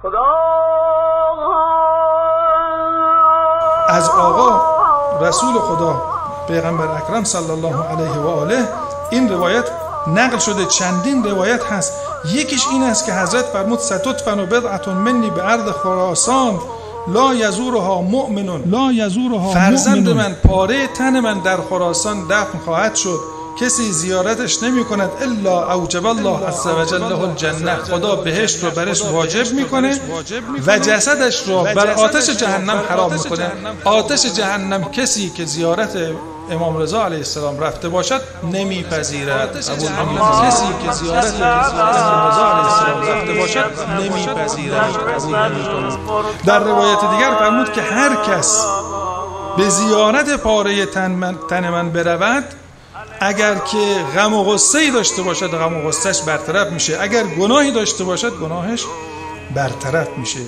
از آقا رسول خدا پیغمبر اکرم صلی الله علیه و آله این روایت نقل شده. چندین روایت هست. یکیش این است که حضرت فرمود ستدفن بضعة منی به ارض خراسان لا یزورها مؤمن. فرزند من، پاره تن من در خراسان دفن خواهد شد، کسی زیارتش نمی کند الا اوجب الله عز وجل له الجنه. خدا بهشت رو برش واجب میکنه و جسدش رو بر آتش جهنم حرام میکنه. آتش جهنم کسی که زیارت امام رضا علیه السلام رفته باشد نمیپذیرد. کسی که زیارت امام رضا علیه السلام رفته باشد نمیپذیرد. در روایت دیگر فرمود که هر کس به زیارت پاره تن من برود، اگر که غم و غصه‌ای داشته باشد غم و غصه‌اش برطرف میشه، اگر گناهی داشته باشد گناهش برطرف میشه.